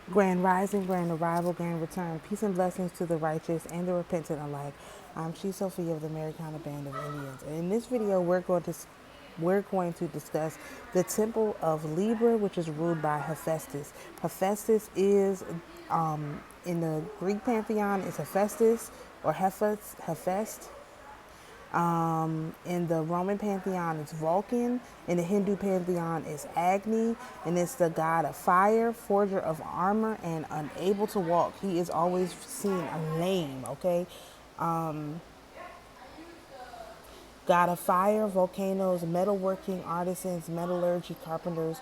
Grand rising, grand arrival, grand return. Peace and blessings to the righteous and the repentant alike. I'm Chief Sophia of the AMERICAN Band of Indians. And in this video, we're going to discuss the temple of Libra, which is ruled by Hephaestus. Hephaestus is, in the Greek pantheon, is Hephaestus or Hephaest. In the Roman pantheon, it's Vulcan. In the Hindu pantheon, it's Agni, and it's the god of fire, forger of armor, and unable to walk. He is always seen lame. Okay, God of fire, volcanoes, metalworking, artisans, metallurgy, carpenters,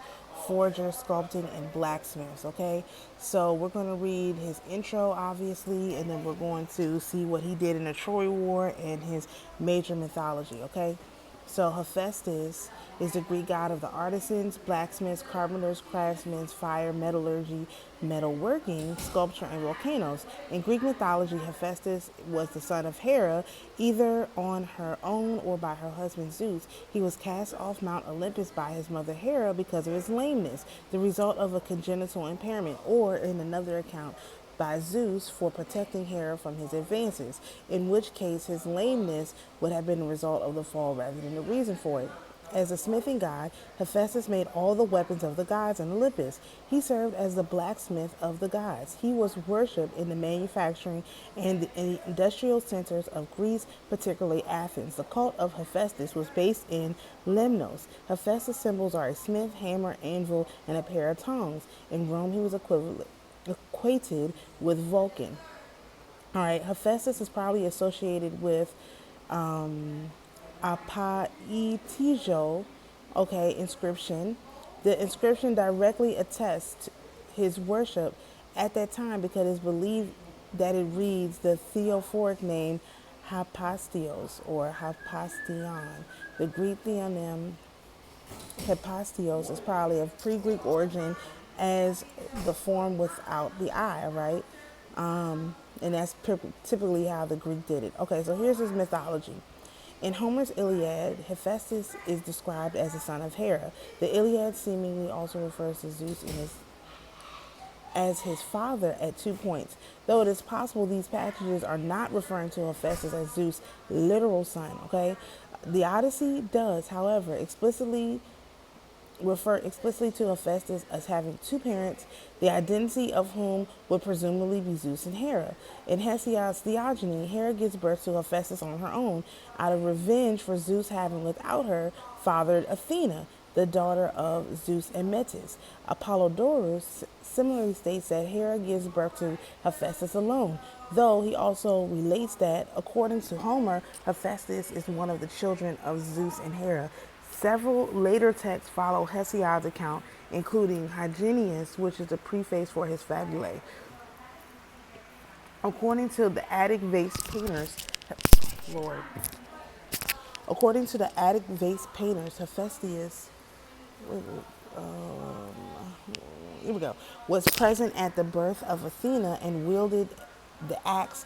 forgers, sculpting, and blacksmiths. Okay, so we're going to read his intro, obviously, and then we're going to see what he did in the Troy War and his major mythology. Okay, so Hephaestus is the Greek god of the artisans, blacksmiths, carpenters, craftsmen, fire, metallurgy, metalworking, sculpture, and volcanoes. In Greek mythology, Hephaestus was the son of Hera, either on her own or by her husband Zeus. He was cast off Mount Olympus by his mother Hera because of his lameness, the result of a congenital impairment, or in another account, by Zeus for protecting Hera from his advances, in which case his lameness would have been the result of the fall rather than the reason for it. As a smithing god, Hephaestus made all the weapons of the gods in Olympus. He served as the blacksmith of the gods. He was worshipped in the manufacturing and the industrial centers of Greece, particularly Athens. The cult of Hephaestus was based in Lemnos. Hephaestus' symbols are a smith, hammer, anvil, and a pair of tongs. In Rome, he was equated with Vulcan. All right, Hephaestus is probably associated with Apaitijo, okay, inscription. The inscription directly attests his worship at that time because it's believed that it reads the theophoric name Hapastios or Hapastion. The Greek theonym Hephaestos is probably of pre-Greek origin as the form without the I, right? And that's typically how the Greek did it. Okay, so here's his mythology. In Homer's Iliad, Hephaestus is described as the son of Hera. The Iliad seemingly also refers to Zeus as his father at 2 points, though it is possible these passages are not referring to Hephaestus as Zeus' literal son, okay? The Odyssey does, however, refer explicitly to Hephaestus as having two parents, the identity of whom would presumably be Zeus and Hera. In Hesiod's Theogony, Hera gives birth to Hephaestus on her own, out of revenge for Zeus having, without her, fathered Athena, the daughter of Zeus and Metis. Apollodorus similarly states that Hera gives birth to Hephaestus alone, though he also relates that, according to Homer, Hephaestus is one of the children of Zeus and Hera. Several later texts follow Hesiod's account, including Hyginus, which is the preface for his fabulae. According to the Attic vase painters, Lord, according to the Attic vase painters, Hephaestus, here we go, was present at the birth of Athena and wielded the axe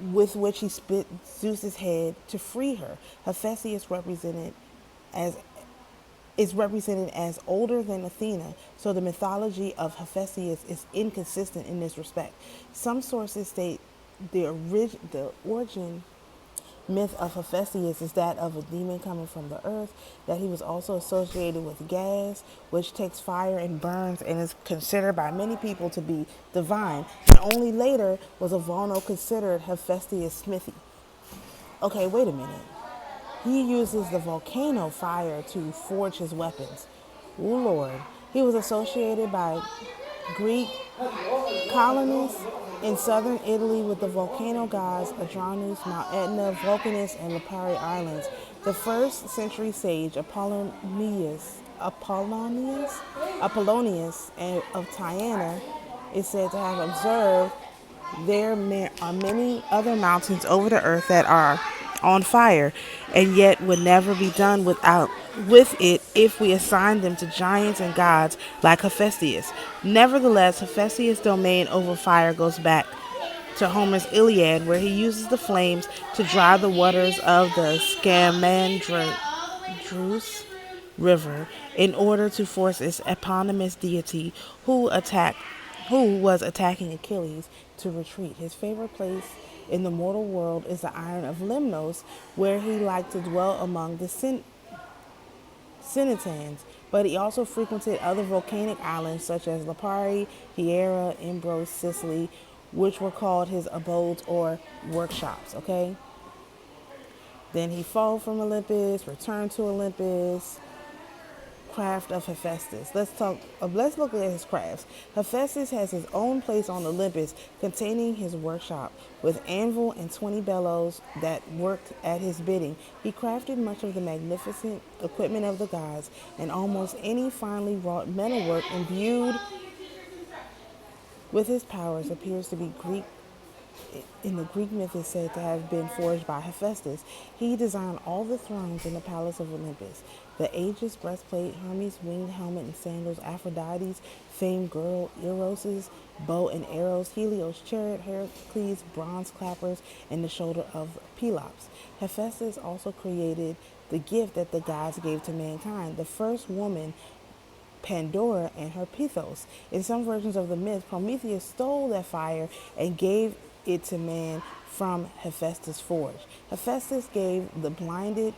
with which he split Zeus's head to free her. Hephaestus as is represented as older than Athena, so the mythology of Hephaestus is inconsistent in this respect. Some sources state the origin myth of Hephaestus is that of a demon coming from the earth, that he was also associated with gas, which takes fire and burns and is considered by many people to be divine. And only later was Avono considered Hephaestus' smithy. Okay, wait a minute. He uses the volcano fire to forge his weapons. Oh Lord. He was associated by Greek colonists in southern Italy with the volcano gods Adranus, Mount Etna, Vulcanus, and Lipari Islands. The first century sage Apollonius of Tyana is said to have observed there are many other mountains over the earth that are on fire, and yet would never be done with it if we assign them to giants and gods like Hephaestus. Nevertheless, Hephaestus' domain over fire goes back to Homer's Iliad, where he uses the flames to dry the waters of the Scamandrus River in order to force its eponymous deity, who attacked who was attacking Achilles to retreat. His favorite place in the mortal world is the island of Lemnos, where he liked to dwell among the Cynitans, but he also frequented other volcanic islands such as Lipari, Hiera, Imbros, Sicily, which were called his abodes or workshops, okay? Then he fell from Olympus, returned to Olympus. Craft of Hephaestus. Let's look at his crafts. Hephaestus has his own place on Olympus containing his workshop with anvil and 20 bellows that worked at his bidding. He crafted much of the magnificent equipment of the gods, and almost any finely wrought metalwork imbued with his powers appears to be Greek. In the Greek myth is said to have been forged by Hephaestus. He designed all the thrones in the palace of Olympus. The Aegis breastplate, Hermes' winged helmet and sandals, Aphrodite's famed girdle, Eros's bow and arrows, Helios' chariot, Heracles' bronze clappers, and the shoulder of Pelops. Hephaestus also created the gift that the gods gave to mankind, the first woman, Pandora, and her Pythos. In some versions of the myth, Prometheus stole that fire and gave it to man from Hephaestus' forge. Hephaestus gave the blinded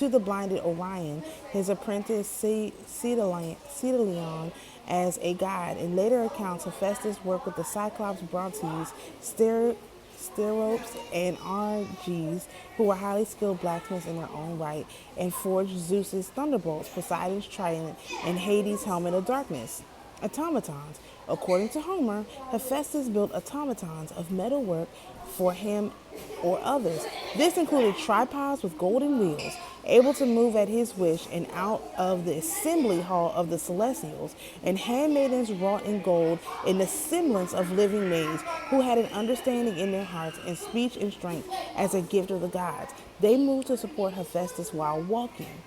Orion his apprentice Cetalion as a guide. In later accounts, Hephaestus worked with the Cyclops Brontes, Steropes, and Arges, who were highly skilled blacksmiths in their own right, and forged Zeus's thunderbolts, Poseidon's trident, and Hades' helmet of darkness. Automatons. According to Homer, Hephaestus built automatons of metalwork for him or others. This included tripods with golden wheels, able to move at his wish and out of the assembly hall of the Celestials, and handmaidens wrought in gold in the semblance of living maids, who had an understanding in their hearts and speech and strength as a gift of the gods. They moved to support Hephaestus while walking.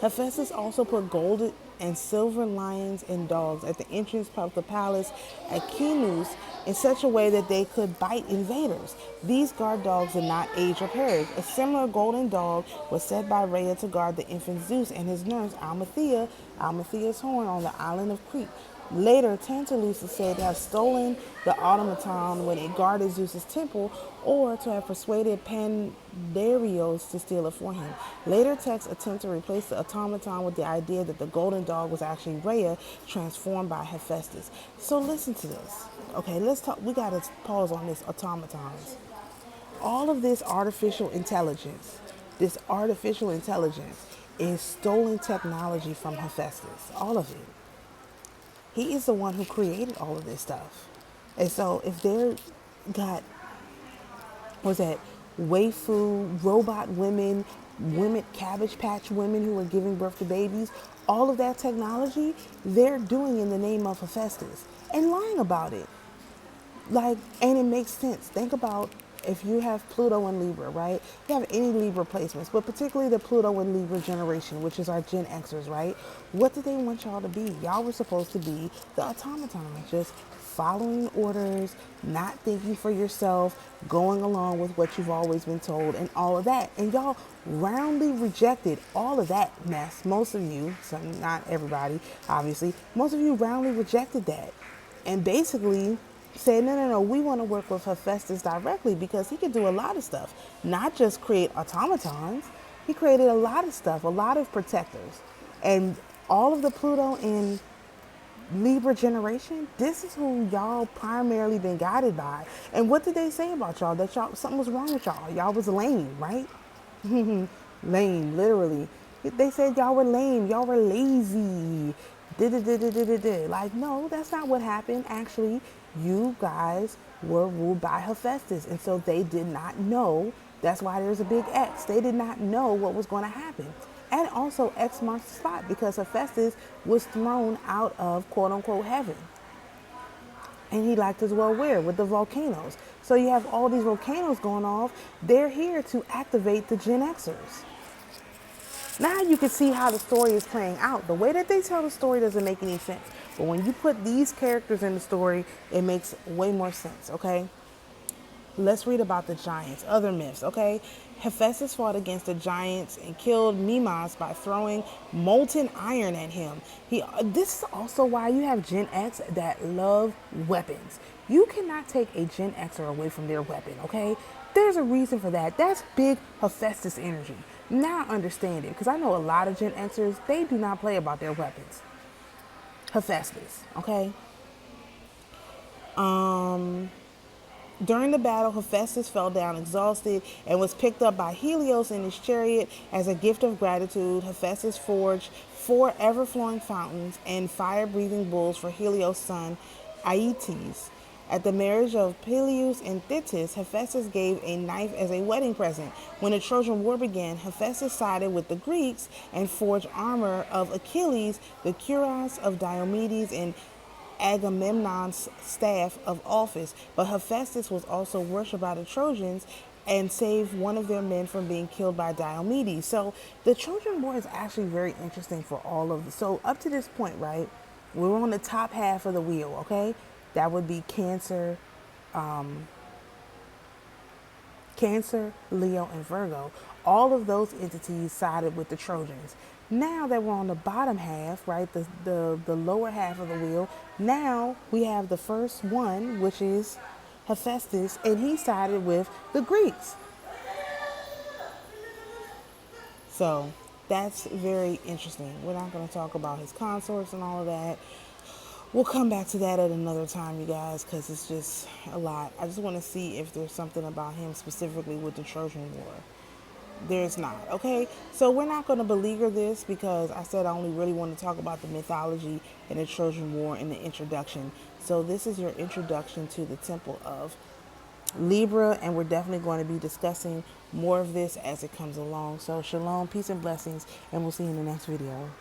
Hephaestus also put gold and silver lions and dogs at the entrance of the palace at Kinus in such a way that they could bite invaders. These guard dogs did not age or perish. A similar golden dog was set by Rhea to guard the infant Zeus and his nurse Almathea's horn, on the island of Crete. Later, Tantalus is said to have stolen the automaton when it guarded Zeus's temple, or to have persuaded Pandarios to steal it for him. Later texts attempt to replace the automaton with the idea that the golden dog was actually Rhea, transformed by Hephaestus. So listen to this. Okay, let's talk. We got to pause on this automatons. All of this artificial intelligence is stolen technology from Hephaestus. All of it. He is the one who created all of this stuff. And so if they're got, waifu, robot women, cabbage patch women who are giving birth to babies, all of that technology, they're doing in the name of Hephaestus and lying about it. And it makes sense. Think about if you have Pluto and Libra, right? You have any Libra placements, but particularly the Pluto and Libra generation, which is our Gen Xers, right? What did they want y'all to be? Y'all were supposed to be the automaton, just following orders, not thinking for yourself, going along with what you've always been told, and all of that. And y'all roundly rejected all of that mess. Most of you, some, not everybody, obviously, most of you roundly rejected that. And basically said, no, we want to work with Hephaestus directly because he could do a lot of stuff, not just create automatons. He created a lot of stuff, a lot of protectors. And all of the Pluto and Libra generation, this is who y'all primarily been guided by. And what did they say about y'all? That y'all, something was wrong with y'all. Y'all was lame, right? Lame, literally. They said y'all were lame, y'all were lazy. Like, no, that's not what happened. Actually, you guys were ruled by Hephaestus, and so they did not know. That's why there's a big X. They did not know what was going to happen. And also X marks the spot because Hephaestus was thrown out of quote unquote heaven. And he liked as well where? With the volcanoes. So you have all these volcanoes going off. They're here to activate the Gen Xers. Now you can see how the story is playing out. The way that they tell the story doesn't make any sense. But when you put these characters in the story, it makes way more sense, okay? Let's read about the giants, other myths, okay? Hephaestus fought against the giants and killed Mimas by throwing molten iron at him. This is also why you have Gen X that love weapons. You cannot take a Gen Xer away from their weapon, okay? There's a reason for that. That's big Hephaestus energy. Now I understand it, because I know a lot of Gen Xers, they do not play about their weapons. Hephaestus, okay? During the battle, Hephaestus fell down exhausted and was picked up by Helios in his chariot. As a gift of gratitude, Hephaestus forged 4 ever-flowing fountains and fire-breathing bulls for Helios' son, Aeetes. At the marriage of Peleus and Thetis, Hephaestus gave a knife as a wedding present. When the Trojan War began, Hephaestus sided with the Greeks and forged armor of Achilles, the cuirass of Diomedes, and Agamemnon's staff of office. But Hephaestus was also worshipped by the Trojans and saved one of their men from being killed by Diomedes. So the Trojan War is actually very interesting for all of this. So up to this point, right, we're on the top half of the wheel, okay? That would be Cancer, Leo, and Virgo. All of those entities sided with the Trojans. Now that we're on the bottom half, right, the lower half of the wheel, now we have the first one, which is Hephaestus, and he sided with the Greeks. So that's very interesting. We're not going to talk about his consorts and all of that. We'll come back to that at another time, you guys, because it's just a lot. I just want to see if there's something about him specifically with the Trojan War. There's not, okay? So we're not going to beleaguer this, because I said I only really want to talk about the mythology and the Trojan War in the introduction. So this is your introduction to the Temple of Libra, and we're definitely going to be discussing more of this as it comes along. So shalom, peace and blessings, and we'll see you in the next video.